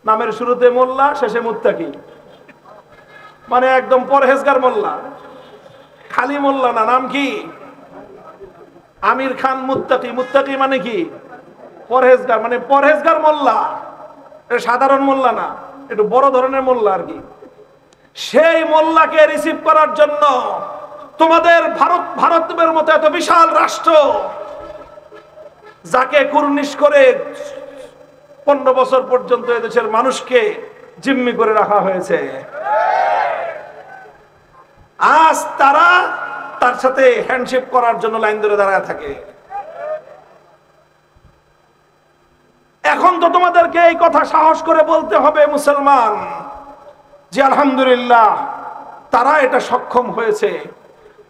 নামের শুরুতে মোল্লা, শেষে মুত্তাকি, মানে একদম পরহেজগার মোল্লা। খালি মোল্লা না, নাম কি? আমির খান মুত্তাকি। মুত্তাকি মানে কি? পরহেজগার, মানে পরহেজগার মোল্লা। এটা সাধারণ মোল্লা না, একটু বড় ধরনের মোল্লা আর কি। সেই মোল্লাকে রিসিভ করার জন্য তোমাদের ভারতের মতো এত বিশাল রাষ্ট্র, যাকে কুর্নিশ করে 15 বছর পর্যন্ত এদেশের মানুষকে জিম্মি করে রাখা হয়েছে, আজ তারা তার সাথে হ্যান্ডশেক করার জন্য লাইন ধরে দাঁড়ায় থাকে। এখন তো তোমাদেরকে এই কথা সাহস করে বলতে হবে মুসলমান, যে আলহামদুলিল্লাহ তারা এটা সক্ষম হয়েছে।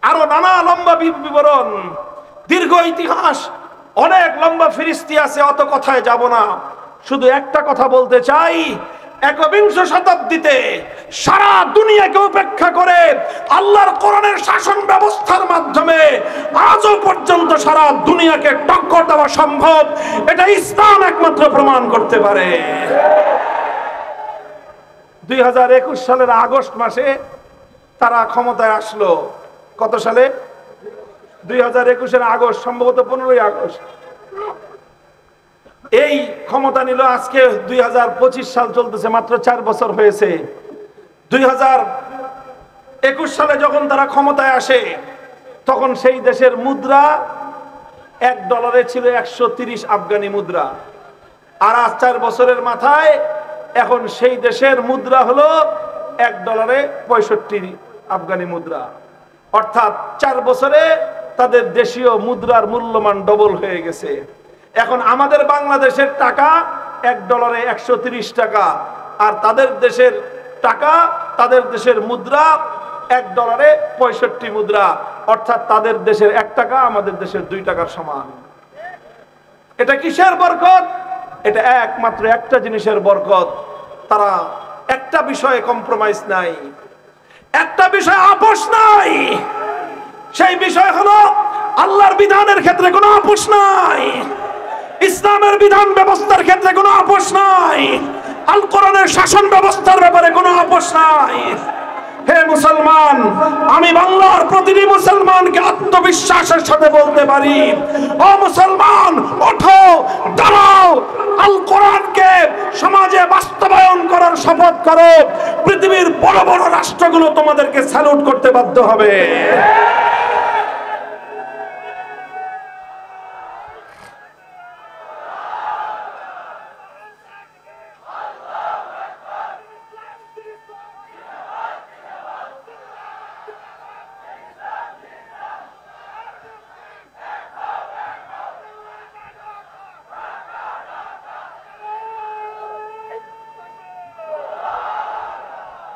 আরো নানা লম্বা বিবরণ, দীর্ঘ ইতিহাস, অনেক লম্বা ফিরিস্তি আছে, অত কথায় যাব না। শুধু একটা কথা বলতে চাই, একবিংশ শতাব্দীতে সারা দুনিয়াকে উপেক্ষা করে আল্লাহর কোরআনের শাসন ব্যবস্থার মাধ্যমে আজও পর্যন্ত সারা দুনিয়াকে টক্কর দেওয়া সম্ভব, এটা ইসলাম একমাত্র প্রমাণ করতে পারে। 2021 সালের আগস্ট মাসে তারা ক্ষমতায় আসলো। কত সালে? 2021 আগস্ট, সম্ভবত 15ই আগস্ট। এই ক্ষমতা নিল। আজকে 2025 সাল চলতেছে, মাত্র 4 বছর হয়েছে। 2021 সালে যখন তারা ক্ষমতায় আসে, তখন সেই দেশের মুদ্রা $1 ছিল 130 আফগানি মুদ্রা। আর আজ 4 বছরের মাথায় এখন সেই দেশের মুদ্রা হলো $1 65 আফগানি মুদ্রা। অর্থাৎ 4 বছরে তাদের দেশীয় মুদ্রার মূল্যমান ডবল হয়ে গেছে। এখন আমাদের বাংলাদেশের টাকা $1 130 টাকা, আর তাদের দেশের টাকা, তাদের দেশের মুদ্রা $1 65 মুদ্রা। অর্থাৎ তাদের দেশের 1 টাকা আমাদের দেশের 2 টাকার সমান। এটা কিসের বরকত? এটা একমাত্র একটা জিনিসের বরকত, তারা একটা বিষয়ে কম্প্রোমাইজ নাই, একটা বিষয়ে আপোষ নাই। সেই বিষয় হলো আল্লাহর বিধানের ক্ষেত্রে কোনো আপোষ নাই, ইসলামের বিধান ব্যবস্থার ক্ষেত্রে কোনো আপোষ নাই, আল কোরআনের শাসন ব্যবস্থার ব্যাপারে কোনো আপোষ নাই। হে মুসলমান, আমি বাংলার প্রতিটি মুসলমানকে আত্মবিশ্বাসের সাথে বলতে পারি, ও মুসলমান, ওঠো, দাঁড়াও, আল কোরআনকে সমাজে বাস্তবায়ন করার শপথ করো। পৃথিবীর বড় বড় রাষ্ট্রগুলো তোমাদেরকে স্যালুট করতে বাধ্য হবে।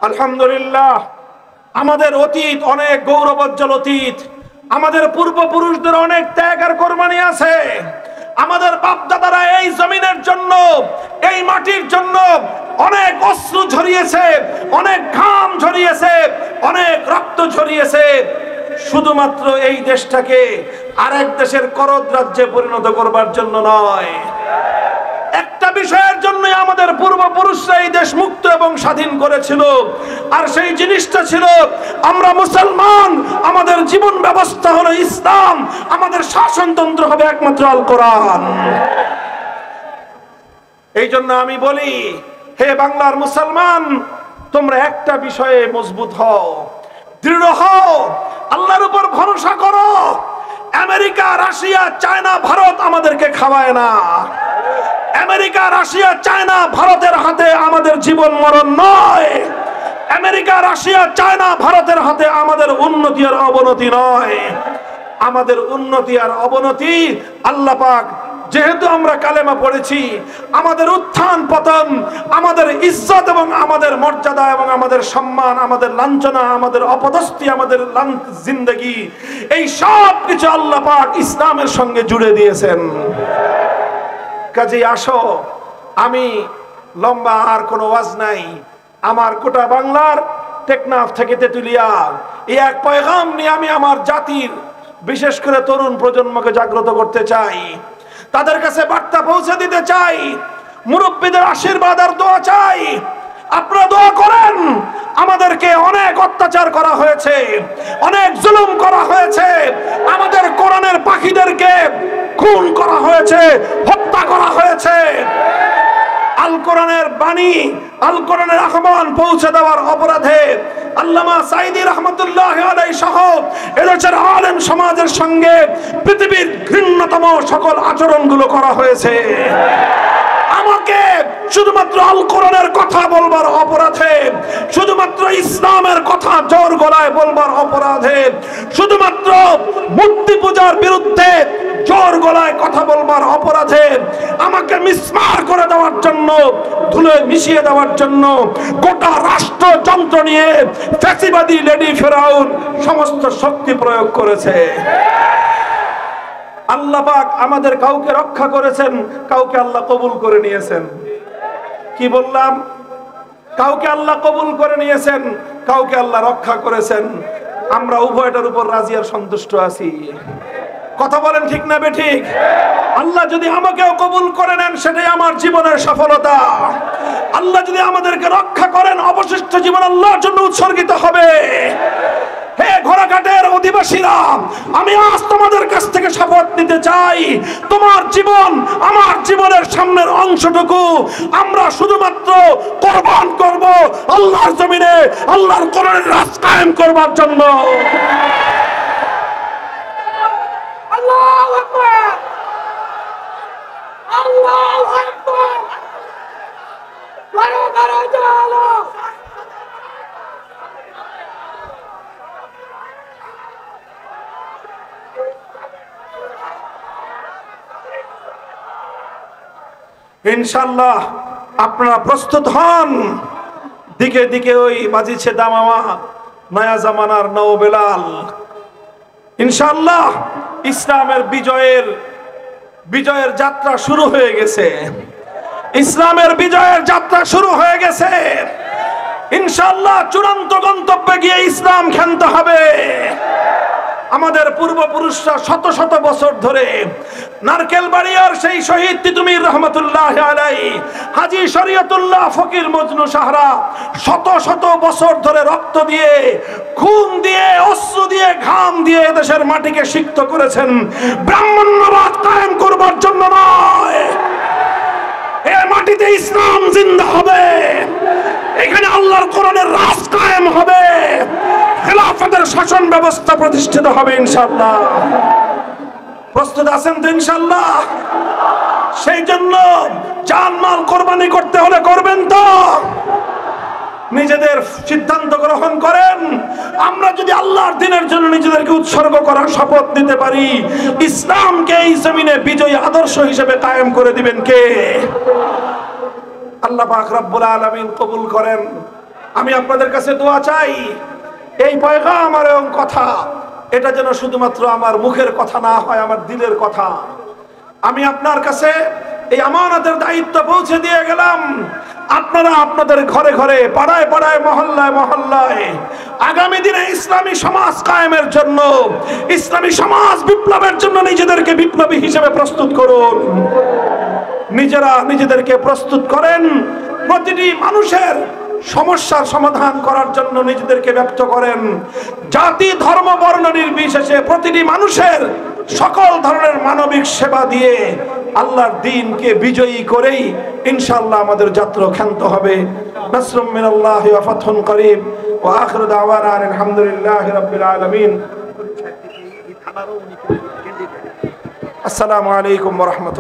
আলহামদুলিল্লাহ, আমাদের অতীত অনেক গৌরবোজ্জ্বল অতীত, আমাদের পূর্বপুরুষদের অনেক ত্যাগ আর কোরবানি আছে। আমাদের বাপ দাদারা এই জমিনের জন্য, এই মাটির জন্য অনেক অশ্রু ঝরিয়েছে, অনেক ঘাম ঝরিয়েছে, অনেক রক্ত ঝরিয়েছে, শুধুমাত্র এই দেশটাকে আরেক দেশের করদ রাজ্যে পরিণত করবার জন্য নয়। একটা বিষয়ের জন্যই আমাদের পূর্বপুরুষরা এই দেশ মুক্ত এবং স্বাধীন করেছিল, আর সেই জিনিসটা ছিল আমরা মুসলমান, আমাদের জীবন ব্যবস্থা হলো ইসলাম, আমাদের শাসনতন্ত্র হবে একমাত্র আল কোরআন। এই জন্য আমি বলি, হে বাংলার মুসলমান, তোমরা একটা বিষয়ে মজবুত হও, দৃঢ় হও, আল্লাহর উপর ভরসা করো। আমেরিকা, রাশিয়া, চায়না, ভারত আমাদেরকে খাওয়ায় না। আমেরিকা, রাশিয়া, চায়না, ভারতের হাতে আমাদের জীবন মরণ নয়। আমেরিকা, রাশিয়া, চায়না, ভারতের হাতে আমাদের উন্নতি আর অবনতি নয়। আমাদের উন্নতি আর অবনতি আল্লাহ পাক, যেহেতু আমরা কালেমা পড়েছি, আমাদের উত্থান পতন, আমাদের ইজ্জত এবং আমাদের মর্যাদা এবং আমাদের সম্মান, আমাদের লাঞ্ছনা, আমাদের অপদস্থি, আমাদের জিন্দেগি, এই সব কিছু আল্লাহ পাক ইসলামের সঙ্গে জুড়ে দিয়েছেন। কাজেই আসো, আমি লম্বা আর কোনো ওয়াজ নাই, আমার গোটা বাংলার টেকনাফ থেকে তেতুলিয়া এই এক পয়গাম নিয়ে আমি আমার জাতির, বিশেষ করে তরুণ প্রজন্মকে জাগ্রত করতে চাই। তাদের কাছে বার্তা পৌঁছে দিতে চাই, মুরব্বীদের আশীর্বাদ আর দোয়া চাই। আপনারা দোয়া করেন, আমাদেরকে অনেক অত্যাচার করা হয়েছে, অনেক জুলুম করা হয়েছে, আমাদের কোরআনের পাখিদেরকে খুন করা হয়েছে, হত্যা করা হয়েছে। আল কোরআনের বাণী, আল কোরআনের আহ্বান পৌঁছে দেওয়ার অপরাধে আল্লামা সাঈদী রাহমাতুল্লাহি আলাইহি সহ এদেশের আলেম সমাজের সঙ্গে পৃথিবীর ঘৃণ্যতম সকল আচরণগুলো করা হয়েছে। আমাকে শুধুমাত্র আল কোরআনের কথা বলবার অপরাধে, শুধুমাত্র ইসলামের কথা জোর গলায় বলবার অপরাধে, শুধুমাত্র মূর্তি পূজার বিরুদ্ধে জোর গলায় কথা বলবার অপরাধে আমাকে মিসমার করে দেওয়ার জন্য, ধুলে মিশিয়ে দেওয়ার জন্য গোটা রাষ্ট্রযন্ত্র নিয়ে ফ্যাসিবাদী লেডি ফেরাউন সমস্ত শক্তি প্রয়োগ করেছে। আল্লাহ পাক আমাদের কাউকে রক্ষা করেছেন, কাউকে আল্লাহ কবুল করে নিয়েছেন। কি বললাম? কাউকে আল্লাহ কবুল করে নিয়েছেন, কাউকে আল্লাহ রক্ষা করেছেন। আমরা উভয়টার উপর রাজি আর সন্তুষ্ট আছি। কথা বলেন ঠিক না বেঠিক? আল্লাহ যদি আমাকেও কবুল করে নেন সেটাই আমার জীবনের সফলতা। আল্লাহ যদি আমাদেরকে রক্ষা করেন অবশিষ্ট জীবন আল্লাহর জন্য উৎসর্গিত হবে। হে ঘোড়াঘাটের অধিবাসীরা, আমি আজ তোমাদের কাছ থেকে শপথ নিতে চাই, তোমার জীবন আমার জীবনের সামনের অংশটুকু আমরা শুধুমাত্র কোরবান করব আল্লাহর জমিনে আল্লাহর কোরআনের রাজ কায়েম করবার জন্য। আল্লাহু আকবার, আল্লাহু আকবার, বড় বড় জালো। ইনশাআল্লাহ আপনারা প্রস্তুত হন। দিকে দিকে ওই বাজিছে দামামা, নয়া জামানার নও বেলাল। ইনশাআল্লাহ ইসলামের বিজয়ের যাত্রা শুরু হয়ে গেছে। ইসলামের বিজয়ের যাত্রা শুরু হয়ে গেছে। ইনশাআল্লাহ চূড়ান্ত গন্তব্যে গিয়ে ইসলাম ক্ষান্ত হবে। আমাদের পূর্বপুরুষরা শত শত বছর ধরে নারকেলবাড়িয়ার সেই শহীদ তিতুমীর রহমতুল্লাহ আলাইহি, হাজী শরীয়তুল্লাহ ফকির মজনু সাহরা শত শত বছর ধরে রক্ত দিয়ে, খুন দিয়ে, অশ্রু দিয়ে, ঘাম দিয়ে দেশের মাটিকে সিক্ত করেছেন ব্রাহ্মণ্যবাদ কায়েম করবার জন্য নয়। এই মাটিতে ইসলাম জিন্দা হবে, এখানে আল্লাহর কোরআনের রাজ কায়েম হবে, খেলাফতের শাসন ব্যবস্থা প্রতিষ্ঠিত হবে ইনশাআল্লাহ। প্রস্তুত আছেন তো ইনশাআল্লাহ? সেই জন্য জানমাল কোরবানি করতে হলে করবেন তো? নিজেদের সিদ্ধান্ত গ্রহণ করেন। আমরা যদি আল্লাহর দ্বীনের জন্য নিজেদেরকে উৎসর্গ করার শপথ নিতে পারি, ইসলামকে এই জমিনে বিজয়ী আদর্শ হিসেবে কায়েম করে দিবেন কে? আল্লাহ পাক রব্বুল আলামিন কবুল করেন। আমি আপনাদের কাছে দোয়া চাই, এই পয়গাম আর কথা এটা যেন শুধুমাত্র আমার মুখের কথা না হয়, আমার দিলের কথা। আমি আপনার কাছে এই আমানতের দায়িত্ব পৌঁছে দিয়ে গেলাম। আপনারা আপনাদের ঘরে ঘরে, পাড়ায় পাড়ায়, মহল্লায় মহল্লায় আগামী দিনে ইসলামী সমাজ কায়েমের জন্য, ইসলামী সমাজ বিপ্লবের জন্য নিজেদেরকে বিপ্লবী হিসেবে প্রস্তুত করুন। নিজেরা নিজেদেরকে প্রস্তুত করেন। প্রতিটি মানুষের সমস্যার সমাধান করার জন্য নিজেদেরকে ব্যক্ত করেন। জাতি, ধর্ম, বর্ণ নির্বিশেষে প্রতিটি মানুষের সকল ধরনের মানবিক সেবা দিয়ে আল্লাহর দ্বীনকে বিজয়ী করেই ইনশাআল্লাহ আমাদের যাত্রা ক্ষান্ত হবে। নাসরুম মিনাল্লাহি ওয়া ফাতহুন করিব ওয়া আখিরু দাওয়ানা আলহামদুলিল্লাহি রাব্বিল আলামিন। আসসালামু আলাইকুম ওয়া রাহমাতুল্লাহ।